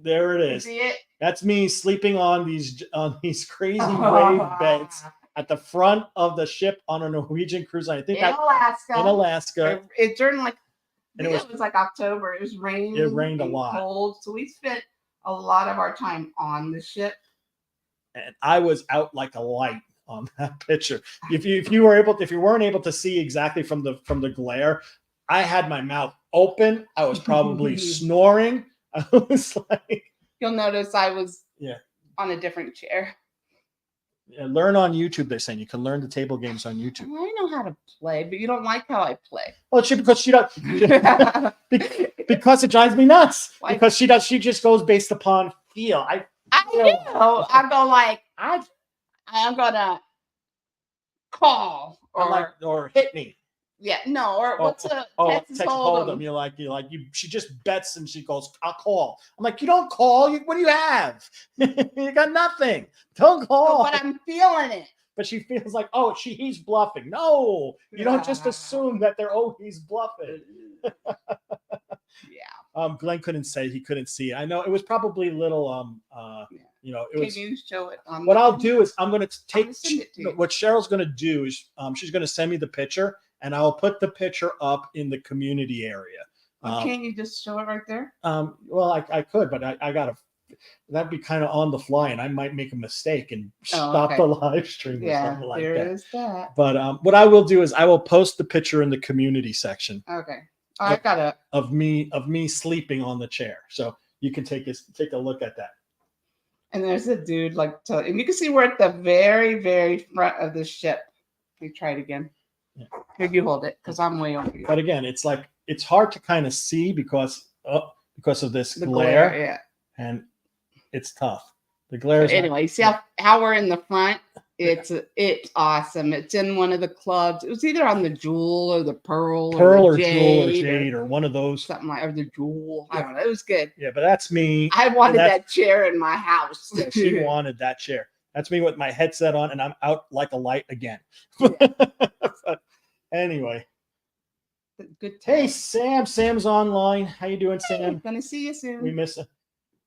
There it is. You see it? That's me sleeping on these crazy wave beds at the front of the ship on a Norwegian cruise line. I think in Alaska. It during it was October. It was raining. It rained a lot. Cold. So we spent a lot of our time on the ship. And I was out like a light on that picture. If you weren't able to see exactly from the glare, I had my mouth open. I was probably snoring. I was like, you'll notice I was on a different chair. Yeah, learn on YouTube. They're saying you can learn the table games on YouTube. I know how to play, but you don't like how I play. Well, because she does. Because it drives me nuts. Because she just goes based upon feel. I I go like, I'm gonna call or hit me. Yeah, no, or what's a Texas Hold'em? You're like she just bets and she goes, I'll call. I'm like, you don't call. What do you have? You got nothing. Don't call. But I'm feeling it. But she feels like, he's bluffing. No, you don't just assume that he's bluffing. Yeah. Glenn couldn't say, he couldn't see it. I know it was probably a little Can you show it on what I'll do is I'm going to take what Cheryl's going to do is she's going to send me the picture and I'll put the picture up in the community area. Can't you just show it right there? Well, I could, but I gotta. That'd be kind of on the fly, and I might make a mistake and stop the live stream or something like that. There is that. But what I will do is I will post the picture in the community section. Okay. I got of me sleeping on the chair, so you can take a look at that. And there's a dude and you can see we're at the very, very front of the ship. Let me try it again. Yeah. Here, you hold it because I'm way over here. But again, it's hard to kind of see because of this glare. Yeah. And it's tough. The glare is anyway. See how we're in the front? It's awesome. It's in one of the clubs. It was either on the Jewel or the Pearl or Jade or one of those. Something or the Jewel. I don't know. It was good. Yeah, but that's me. I wanted that chair in my house. Yeah, she wanted that chair. That's me with my headset on and I'm out like a light again. But anyway. Good time. Hey, Sam. Sam's online. How you doing, Sam? Gonna see you soon. We miss it.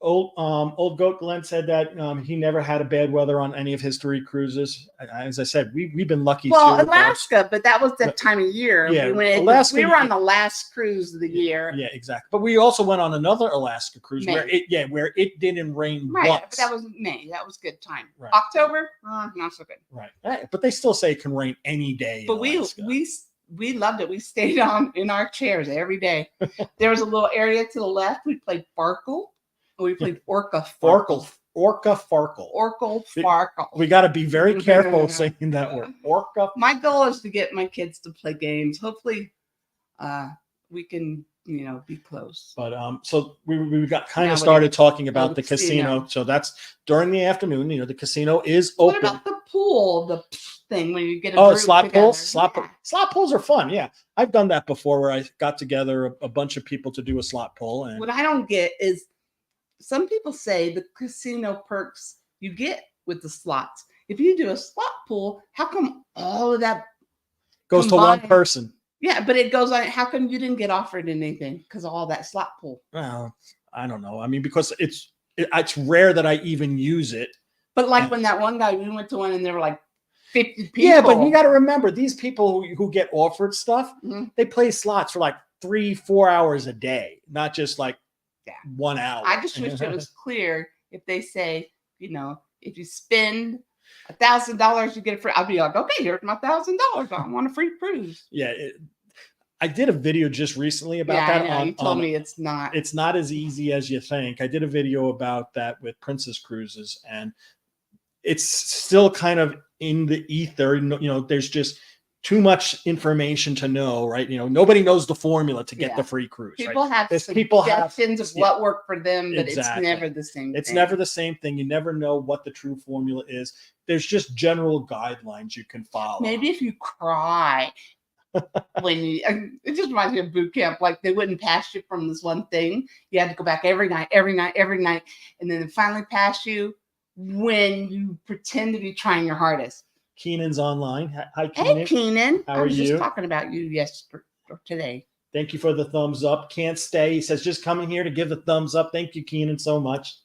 Old Goat Glenn said that he never had a bad weather on any of his 3 cruises. As I said, we've been lucky. Well, Alaska, but that was that time of year. Yeah, Alaska, we were on the last cruise of the year. Yeah, exactly. But we also went on another Alaska cruise where it didn't rain once. But that was May. That was good time. Right. October, not so good. Right. But they still say it can rain any day. But we loved it. We stayed in our chairs every day. There was a little area to the left. We played Farkle. We played Orca Farkle. We got to be very careful saying that word. Orca. My goal is to get my kids to play games. Hopefully, we can, be close. But so we got kind of started talking about the casino. So that's during the afternoon. The casino is open. What about the pool? The thing when you get a group slot together. pools. Slot pools are fun. Yeah, I've done that before where I got together a bunch of people to do a slot pool. And what I don't get is some people say the casino perks you get with the slots. If you do a slot pool, how come all of that goes to one person? Yeah, but it goes on. How come you didn't get offered anything because of all that slot pool? Well, I don't know. I mean, because it's rare that I even use it. But when that one guy, we went to one and there were like 50 people. Yeah, but you got to remember these people who get offered stuff, they play slots for like 3-4 hours a day, not just like 1 hour. I just wish it was clear if they say, if you spend $1,000, you get a free. I'll be like, okay, here's my $1,000. I want a free cruise. Yeah, I did a video just recently about that. I know. You told me it's not as easy as you think. I did a video about that with Princess Cruises, and it's still kind of in the ether. There's just too much information to know, right? Nobody knows the formula to get the free cruise. People have suggestions of what worked for them, but it's never the same thing. It's never the same thing. You never know what the true formula is. There's just general guidelines you can follow. Maybe if you cry it just reminds me of boot camp. Like they wouldn't pass you from this one thing. You had to go back every night, and then they finally pass you when you pretend to be trying your hardest. Keenan's online. Hi, Keenan. Hey, Keenan. How are you? I was just talking about you yesterday or today. Thank you for the thumbs up. Can't stay. He says, just coming here to give the thumbs up. Thank you, Keenan, so much.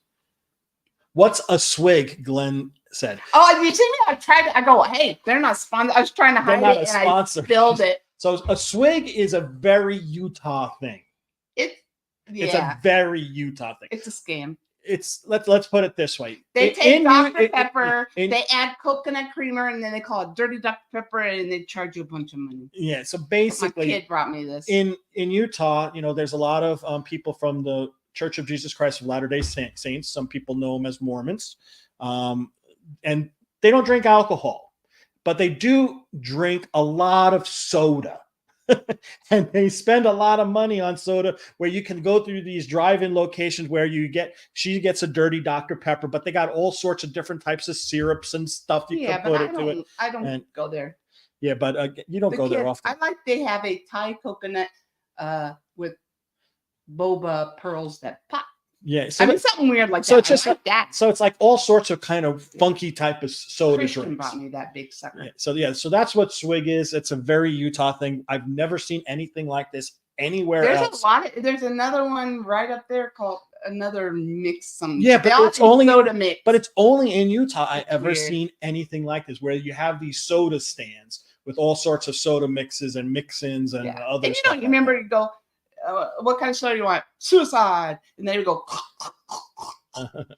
What's a swig? Glenn said. Oh, you see me? I go, hey, they're not sponsored. I was trying to hide it and I spilled it. So a swig is a very Utah thing. It's a very Utah thing. It's a scam. Let's put it this way. They take Dr. Pepper, they add coconut creamer, and then they call it dirty Dr. Pepper, and they charge you a bunch of money. Yeah, so basically, my kid brought me this. In Utah, there's a lot of people from the Church of Jesus Christ of Latter-day Saints. Some people know them as Mormons, and they don't drink alcohol, but they do drink a lot of soda. And they spend a lot of money on soda where you can go through these drive-in locations where she gets a dirty Dr. Pepper, but they got all sorts of different types of syrups and stuff you can put into it. I don't go there. Yeah, but you don't go there often. I like they have a Thai coconut with boba pearls that pop. Yeah, so I mean something weird like so that. It's just like that. So it's like all sorts of kind of funky type of soda Christian drinks. bought me that big sucker. So that's what Swig is. It's a very Utah thing. I've never seen anything like this anywhere else. There's another one right up there called another mix. Yeah, but it's only soda mix. But it's only in Utah I ever seen anything like this, where you have these soda stands with all sorts of soda mixes and mix-ins and other stuff. You remember you go, what kind of soda do you want? Suicide. And they would go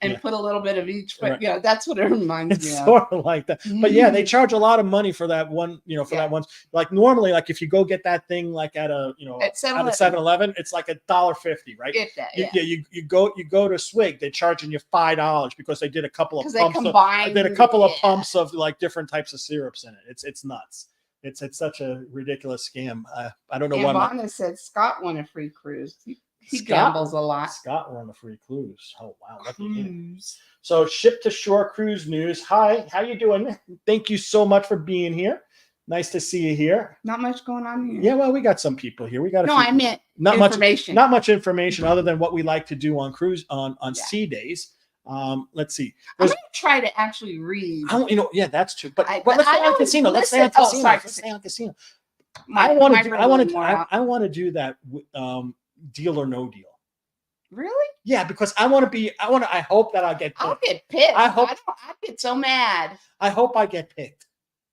and put a little bit of each. But yeah, that's what it reminds me of. Sort of like that. But yeah, they charge a lot of money for that one, that one. Like normally, like if you go get that thing like at a, at 7-Eleven, it's like $1.50, right? Get that, you go to Swig, they're charging you $5 because they did a couple of pumps. Of pumps of like different types of syrups in it. It's nuts. It's such a ridiculous scam. I don't know why. Ivana said Scott won a free cruise. He gambles a lot. Scott won a free cruise. Oh wow, lucky him. So ship to shore cruise news. Hi, how you doing? Thank you so much for being here. Nice to see you here. Not much going on here. Yeah, well, we got some people here. We got I meant not information. Not much information other than what we like to do on cruise on sea days. Let's see. I'm gonna try to actually read. That's true. But let's stay on casino. Let's stay on casino. Let's stay on casino. I want to do that. Deal or no deal. Really? Yeah, because I hope that I'll get picked. I'll get picked. I get so mad. I hope I get picked.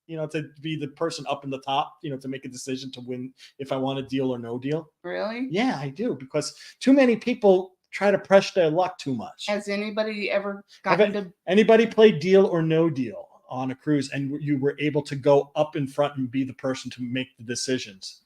To be the person up in the top, to make a decision to win if I want a deal or no deal. Really? Yeah, I do, because too many people try to press their luck too much. Has anybody ever anybody played deal or no deal on a cruise and you were able to go up in front and be the person to make the decisions?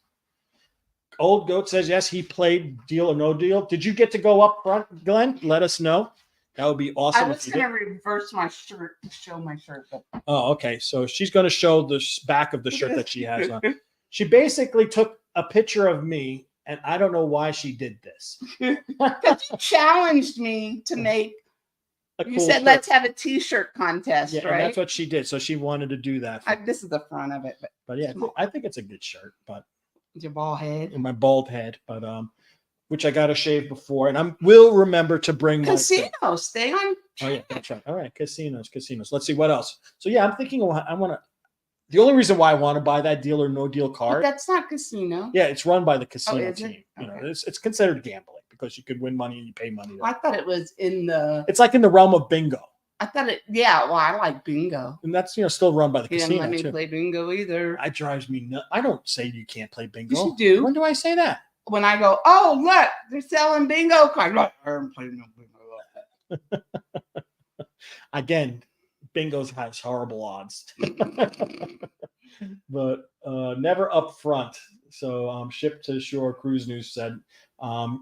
Old Goat says yes, he played deal or no deal. Did you get to go up front, Glenn? Let us know. That would be awesome. I was going to reverse my shirt to show my shirt. Oh, okay. So she's going to show the back of the shirt that she has on. She basically took a picture of me, and I don't know why she did this. Because you challenged me to make. You said, let's have a T-shirt contest, right? And that's what she did. So she wanted to do that. This is the front of it. But yeah, I think it's a good shirt. But your bald head. My bald head. But which I got to shave before. And I will remember to bring casinos. Stay on. Oh, yeah, that's right. All right. Casinos. Let's see what else. So yeah, I'm thinking I want to. The only reason why I want to buy that deal or no deal card. But that's not casino. Yeah, it's run by the casino team. Okay. It's considered gambling because you could win money and you pay money. I thought it was in the. It's like in the realm of bingo. I thought it. Yeah, well, I like bingo. And that's still run by the casino. Didn't let me play bingo either. It drives me nuts. I don't say you can't play bingo. Yes, you do. When do I say that? When I go, oh look, they're selling bingo cards. Look, I haven't played no bingo. Again, bingo has horrible odds. But never up front. So ship to shore cruise news said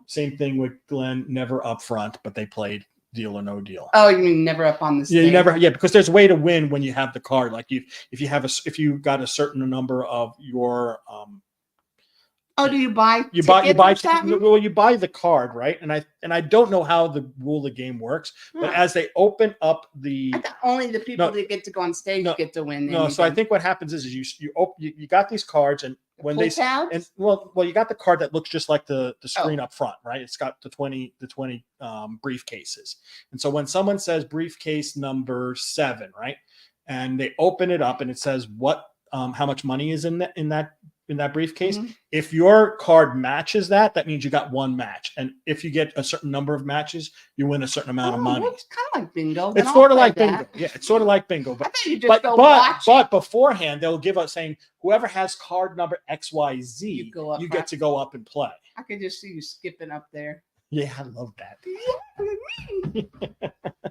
same thing with Glenn, never up front, but they played deal or no deal. Oh, you mean never up on the stage? Yeah, you never. Yeah, because there's a way to win when you have the card. Like if you got a certain number of your do you buy? You buy the card, right? And I don't know how the rule of the game works, but as they open up I thought only the people that get to go on stage get to win. No, so I think what happens is you got these cards, and when you got the card that looks just like the screen up front, right? It's got the 20 briefcases, and so when someone says briefcase number 7, right, and they open it up and it says how much money is in that briefcase. Mm-hmm. If your card matches that means you got one match. And if you get a certain number of matches, you win a certain amount of money. It's kind of like bingo. It's sort of like bingo. Yeah, it's sort of like bingo. But, but beforehand, they'll give us saying, whoever has card number XYZ, you get to go up and play. I could just see you skipping up there. Yeah, I love that.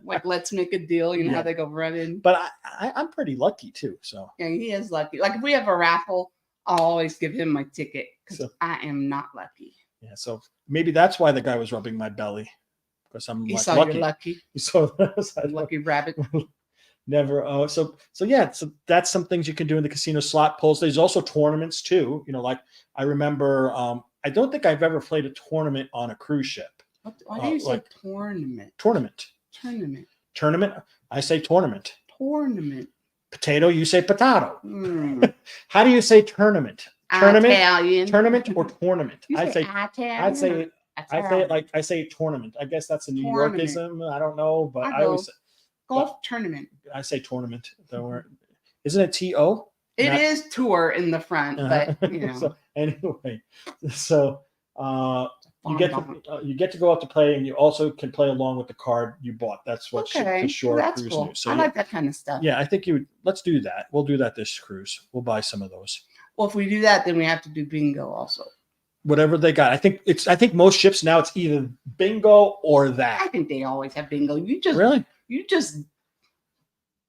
Like, let's make a deal. How they go running. But I'm pretty lucky too. So yeah, he is lucky. Like if we have a raffle, I'll always give him my ticket because I am not lucky. Yeah, so maybe that's why the guy was rubbing my belly because I'm lucky. He saw you're lucky. He saw lucky rabbit. never. Oh, so yeah. So that's some things you can do in the casino. Slot pulls. There's also tournaments too. Like I remember. I don't think I've ever played a tournament on a cruise ship. Why do you say tournament? Tournament. I say tournament. Tournament. Potato. You say potato. How do you say tournament? Tournament. Italian. Tournament or tournament? I'd say it like I say tournament. I guess that's a New Yorkism. I don't know, but I always say golf tournament. I say tournament. Isn't it T-O? It is tour in the front, but So anyway, so you get to go out to play, and you also can play along with the card you bought. That's what the shore cruise cool. knew. So I like that kind of stuff. Yeah, I think let's do that. We'll do that this cruise. We'll buy some of those. Well, if we do that, then we have to do bingo also. Whatever they got. I think most ships now it's either bingo or that. I think they always have bingo. You just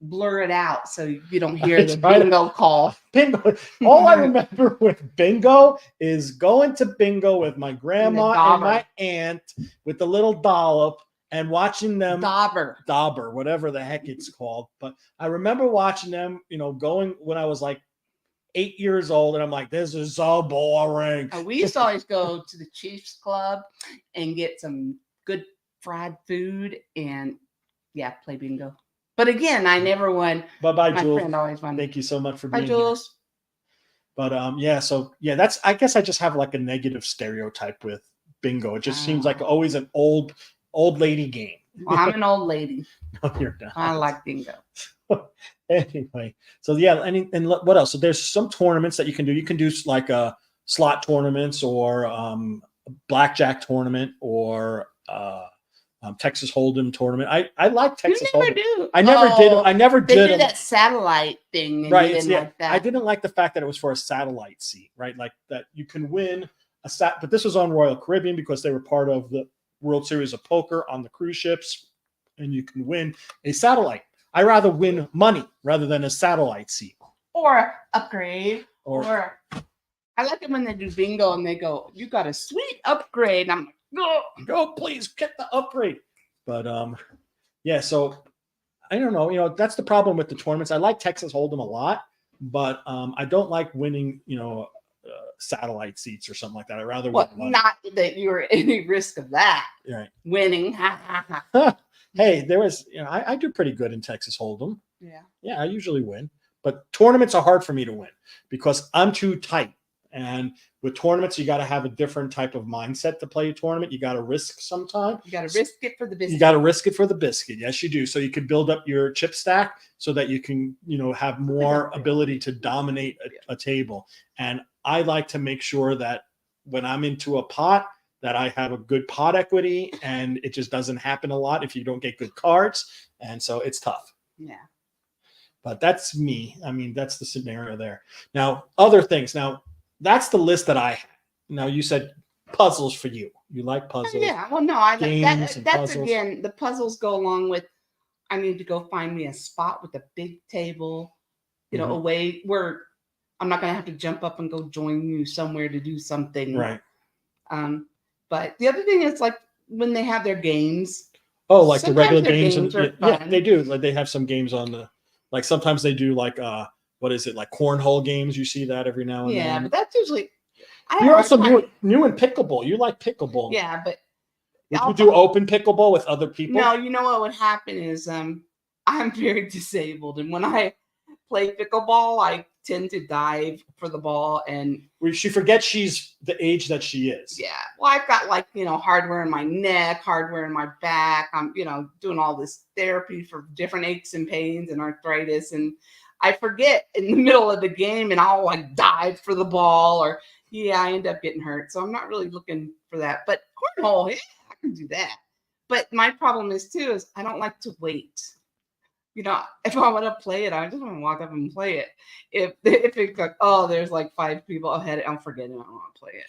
blur it out so you don't hear the bingo call. Bingo. All I remember with bingo is going to bingo with my grandma and my aunt with the little dollop and watching them dauber, whatever the heck it's called. But I remember watching them, going when I was like 8 years old, and I'm like, this is so boring. We used to always go to the Chiefs Club and get some good fried food and play bingo. But again, I never won. Bye, My Jules. friend always won. Thank you so much for being here. Bye, Jules. But that's. I guess I just have like a negative stereotype with bingo. It just seems like always an old lady game. Well, I'm an old lady. No, you're not. I like bingo. Anyway, so yeah, and what else? So there's some tournaments that you can do. You can do like slot tournaments or blackjack tournament or Texas Hold'em tournament. I like Texas Hold'em. I never did. They did that satellite thing, and right? You didn't like that. I didn't like the fact that it was for a satellite seat, right? Like that you can win but this was on Royal Caribbean because they were part of the World Series of Poker on the cruise ships, and you can win a satellite. I rather win money rather than a satellite seat or upgrade. Or I like it when they do bingo and they go, "You got a sweet upgrade." I'm like, go, please get the upgrade. But so I don't know. That's the problem with the tournaments. I like Texas Hold'em a lot, but I don't like winning. Satellite seats or something like that. I rather win money. Not that you're at any risk of that. Right. Winning. Hey, there was. I do pretty good in Texas Hold'em. Yeah. Yeah, I usually win, but tournaments are hard for me to win because I'm too tight. And with tournaments, you got to have a different type of mindset to play a tournament. You got to risk sometimes. You got to risk it for the biscuit. You got to risk it for the biscuit. Yes, you do. So you can build up your chip stack so that you can, have more ability to dominate a table. And I like to make sure that when I'm into a pot, that I have a good pot equity, and it just doesn't happen a lot if you don't get good cards. And so it's tough. Yeah. But that's me. I mean, that's the scenario there. Now, other things. Now, that's the list that I had. Now, you said puzzles for you. You like puzzles. Yeah. Well, no, I that's puzzles. Again, the puzzles go along with, I need to go find me a spot with a big table, away where I'm not going to have to jump up and go join you somewhere to do something. Right. But the other thing is like when they have their games. Oh, like the regular games. Yeah, they do. Like they have some games on like sometimes they do like, what is it? Like cornhole games. You see that every now and then. Yeah, but that's usually. You're also new in pickleball. You like pickleball. Yeah, but. Would you do open pickleball with other people? No, you know what would happen is I'm very disabled. And when I play pickleball, I tend to dive for the ball. And she forgets she's the age that she is. Yeah. Well, I've got hardware in my neck, hardware in my back. I'm, doing all this therapy for different aches and pains and arthritis. And I forget in the middle of the game and I'll dive for the ball or I end up getting hurt. So I'm not really looking for that. But cornhole, I can do that. But my problem is I don't like to wait. If I want to play it, I just want to walk up and play it. If it's like, there's 5 people ahead, I'm forgetting I don't want to play it.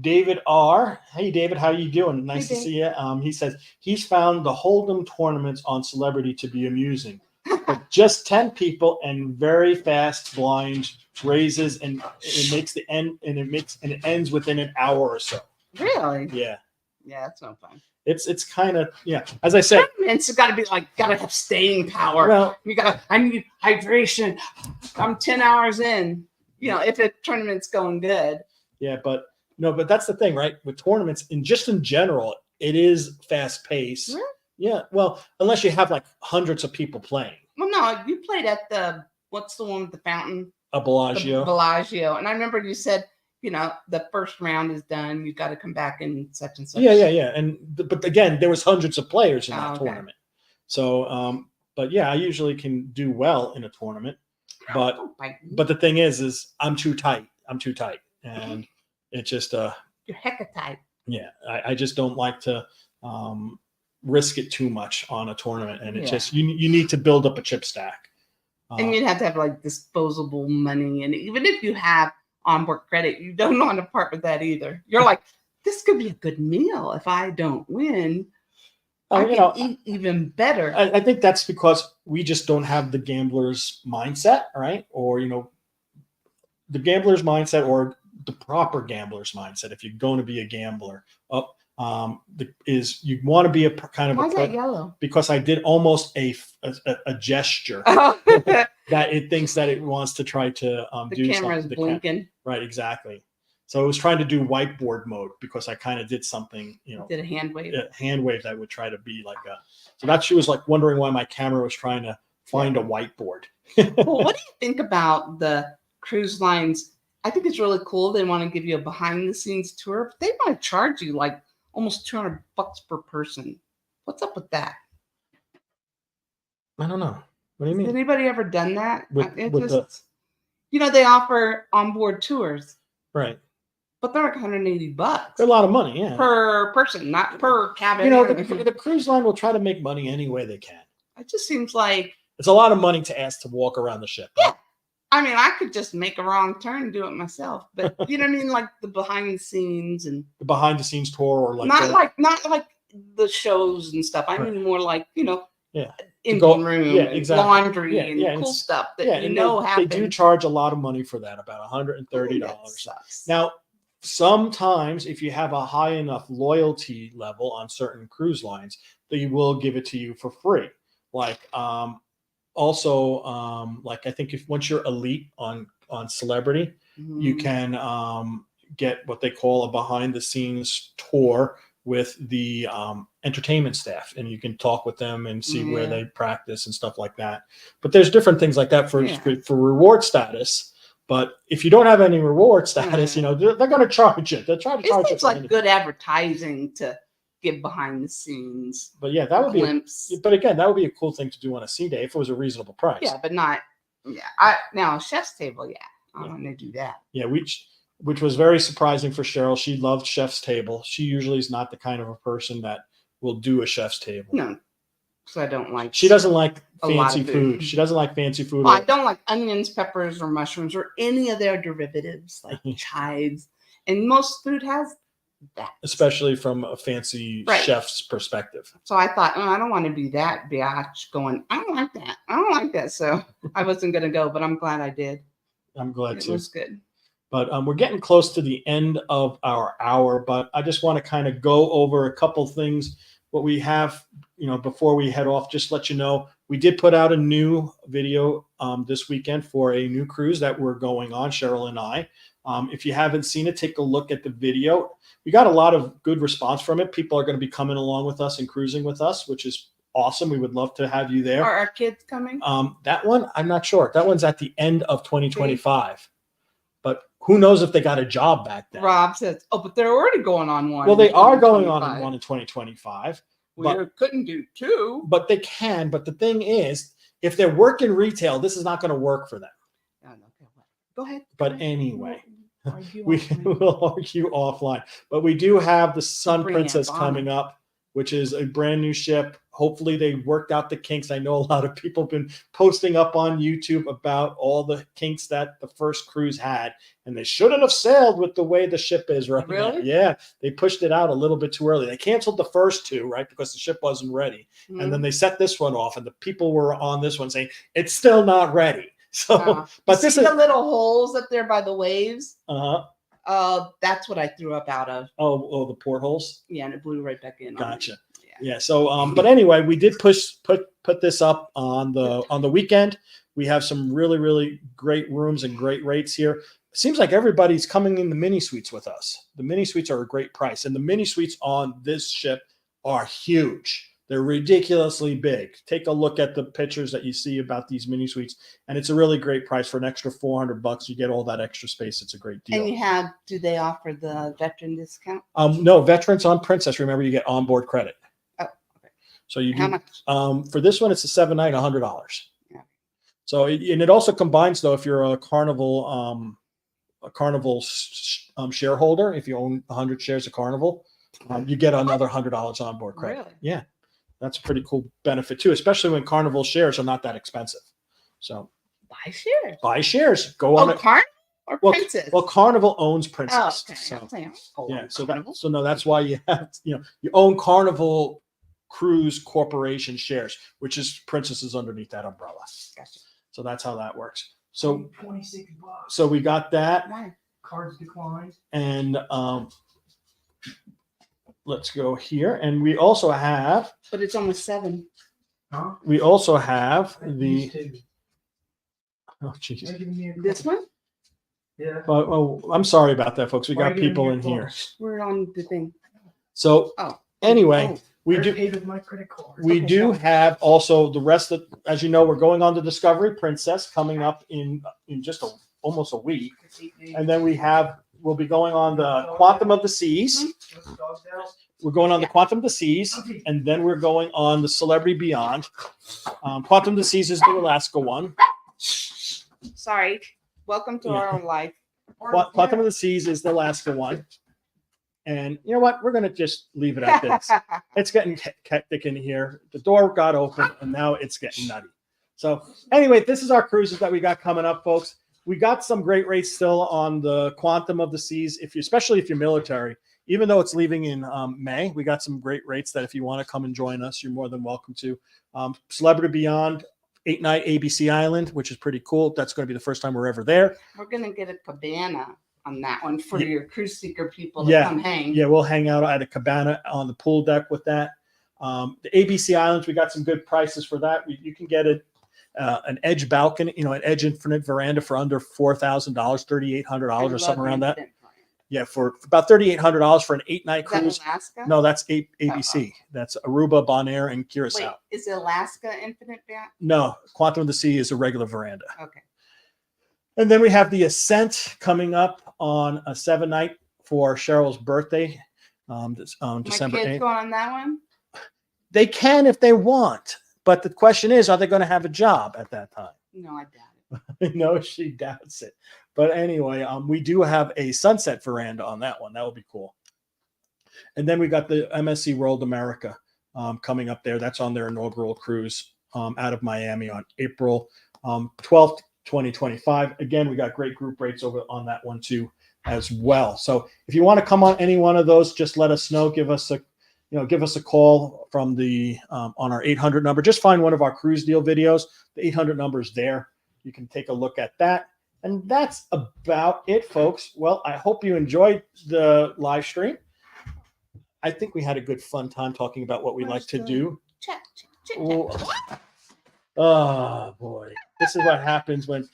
David R. Hey, David, how you doing? Nice to see you. He says he's found the Hold'em tournaments on Celebrity to be amusing. But just 10 people and very fast blinds raises and it makes the end and it ends within an hour or so. Really? Yeah. Yeah, that's no fun. It's kind of, yeah. As I said, tournaments got to be like, got to have staying power. Well, I need hydration. I'm 10 hours in. You know, if a tournament's going good. Yeah, but no, but that's the thing, right? With tournaments, and just in general, it is fast paced. Really? Yeah. Well, unless you have like hundreds of people playing. Well, no, you played at what's the one with the fountain? A Bellagio. Bellagio. And I remember you said, you know, the first round is done. You got to come back in such and such. Yeah. But again, there was hundreds of players in that tournament. So, but yeah, I usually can do well in a tournament. But the thing is I'm too tight. And it just you're hecka tight. Yeah, I just don't like to risk it too much on a tournament, and it just you need to build up a chip stack. And you'd have to have like disposable money, and even if you have onboard credit, you don't want to part with that either. You're like, this could be a good meal if I don't win. I can eat even better. I think that's because we just don't have the gambler's mindset, right? Or the gambler's mindset, or the proper gambler's mindset. If you're going to be a gambler, is you want to be a kind of. Why is that yellow? Because I did almost a gesture that it thinks that it wants to try to do the camera's something. Blinking. Right, exactly. So I was trying to do whiteboard mode because I kind of did something, did a hand wave. A hand wave that would try to be like a. So that she was like wondering why my camera was trying to find a whiteboard. Well, what do you think about the cruise lines? I think it's really cool. They want to give you a behind the scenes tour, but they want to charge you like almost $200 per person. What's up with that? I don't know. What do you mean? Has anybody ever done that? They offer onboard tours. Right. But they're like $180. They're a lot of money, yeah. Per person, not per cabin. The cruise line will try to make money any way they can. It just seems like it's a lot of money to ask to walk around the ship. Yeah. I mean, I could just make a wrong turn and do it myself. But you know what I mean? Like the behind the scenes tour, or like not like the shows and stuff. I mean more like, Indian room, exactly. laundry, and cool stuff that happens. They do charge a lot of money for that, about $130. Now, sometimes if you have a high enough loyalty level on certain cruise lines, they will give it to you for free. Like like I think once you're elite on Celebrity, you can get what they call a behind the scenes tour with the entertainment staff, and you can talk with them and see where they practice and stuff like that. But there's different things like that for reward status. But if you don't have any reward status, they're going to charge you. They'll try to charge you. It's like good advertising to give behind the scenes. But yeah, that would be. But again, that would be a cool thing to do on a sea day if it was a reasonable price. Yeah, but not. Yeah, now chef's table. Yeah, I want to do that. Yeah, which was very surprising for Cheryl. She loved chef's table. She usually is not the kind of a person that will do a chef's table. No, because I don't like. She doesn't like fancy food. She doesn't like fancy food. Well, I don't like onions, peppers, or mushrooms, or any of their derivatives like chives. And most food has that, especially from a fancy chef's perspective. So I thought, I don't want to be that biatch going, I don't like that. I don't like that. So I wasn't going to go, but I'm glad I did. I'm glad too. It was good. But we're getting close to the end of our hour, but I just want to kind of go over a couple things, what we have, before we head off. Just let you know, we did put out a new video this weekend for a new cruise that we're going on, Cheryl and I. If you haven't seen it, take a look at the video. We got a lot of good response from it. People are going to be coming along with us and cruising with us, which is awesome. We would love to have you there. Are our kids coming? That one, I'm not sure. That one's at the end of 2025. But who knows if they got a job back then. Rob says, but they're already going on one. Well, they are going on one in 2025. We couldn't do two. But they can. But the thing is, if they're working retail, this is not going to work for them. Go ahead. But ananyway, we will argue offline. But we do have the Sun Princess coming up, which is a brand new ship. Hopefully they worked out the kinks. I know a lot of people have been posting up on YouTube about all the kinks that the first cruise had, and they shouldn't have sailed with the way the ship is right now. Yeah, they pushed it out a little bit too early. They canceled the first two, right, because the ship wasn't ready. And then they set this one off, and the people were on this one saying, it's still not ready. So, but this is the little holes up there by the waves. That's what I threw up out of. Oh, the portholes. Yeah, and it blew right back in. Gotcha. Yeah. Yeah. So, but anyway, we did put this up on the weekend. We have some really great rooms and great rates here. It seems like everybody's coming in the mini suites with us. The mini suites are a great price, and the mini suites on this ship are huge. They're ridiculously big. Take a look at the pictures that you see about these mini suites, and it's a really great price for an extra $400. You get all that extra space. It's a great deal. And do they offer the veteran discount? No, veterans on Princess. Remember, you get onboard credit. Oh, okay. So you How do. much? For this one, it's a 7-night, $100. Yeah. So and it also combines though if you're a Carnival shareholder, if you own 100 shares of Carnival, you get another $100 onboard credit. Really? Yeah. That's a pretty cool benefit too, especially when Carnival shares are not that expensive. So Buy shares. buy shares. Go on. Carnival or Princess? Well, Carnival owns Princess. Oh, okay. So no, that's why you have you own Carnival Cruise Corporation shares, which is Princess is underneath that umbrella. Gotcha. So that's how that works. So $26. so we got that, Why? Cards declined. and let's go here, and we also have But it's almost 7. Huh? we also have the These two. oh jeez. They're giving me a This call. one? Yeah. Oh, I'm sorry about that, folks. We Why are got you giving people me a in call? here. We're on the thing. So Oh. anyway, we They're do paid with my credit card. we Okay, do sorry. have also the rest of, as you know, we're going on to Discovery Princess coming up in just almost a week, and then we'll be going on the Quantum of the Seas. We're going on the Quantum of the Seas, and then we're going on the Celebrity Beyond. Quantum of the Seas is the Alaska one. Sorry. Welcome to Yeah. our life. Quantum of the Seas is the Alaska one. And you know what? We're going to just leave it at this. It's getting hectic in here. The door got open, and now it's getting nutty. So anyway, this is our cruises that we got coming up, folks. We got some great rates still on the Quantum of the Seas, especially if you're military. Even though it's leaving in May, we got some great rates that if you want to come and join us, you're more than welcome to. Celebrity Beyond, 8-night ABC Island, which is pretty cool. That's going to be the first time we're ever there. We're going to get a cabana on that one for Yeah. your cruise seeker people to Yeah. come hang. Yeah, we'll hang out at a cabana on the pool deck with that. The ABC Islands, we got some good prices for that. You can get an edge balcony, an edge infinite veranda for under $4,000, $3,800 or something around that. Yeah, for about $3,800 for an 8-night Is that cruise. Alaska? No, that's ABC. That's Aruba, Bonaire, and Curacao. Wait, is Alaska Infinite Bat? No, Quantum of the Sea is a regular veranda. Okay. And then we have the Ascent coming up on a 7-night for Cheryl's birthday, December My kids 8th. going on that one? They can if they want, but the question is, are they going to have a job at that time? No, I doubt it. No, she doubts it. But anyway, we do have a sunset veranda on that one. That would be cool. And then we got the MSC World America coming up there. That's on their inaugural cruise out of Miami on April 12th, 2025. Again, we got great group rates over on that one too as well. So if you want to come on any one of those, just let us know. Give us a call from the on our 800 number. Just find one of our cruise deal videos. The 800 number is there. You can take a look at that. And that's about it, folks. Well, I hope you enjoyed the live stream. I think we had a good fun time talking about what we like to do. Oh boy, this is what happens when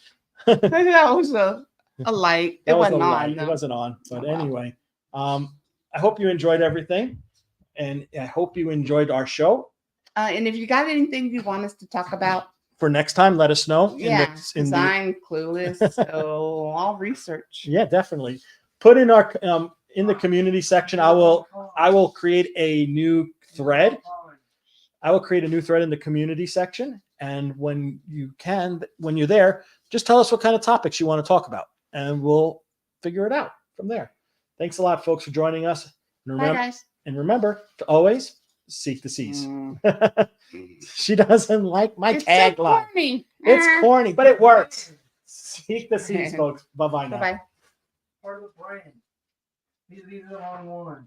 That was a light. It wasn't on. It wasn't on. But Oh, wow. anyway, I hope you enjoyed everything, and I hope you enjoyed our show. And if you got anything you want us to talk about, For next time, let us know. yeah, because I'm clueless, so I'll research. Yeah, definitely. Put in our in the community section. I will create a new thread. I will create a new thread in the community section. And when you're there, just tell us what kind of topics you want to talk about, and we'll figure it out from there. Thanks a lot, folks, for joining us. And Bye, guys. remember to always seek the seas. Mm. She doesn't like my It's so tagline. corny. It's corny, but it works. Seek the seas, folks. Bye-bye now. Bye-bye. Part of the brand. These are the wrong one.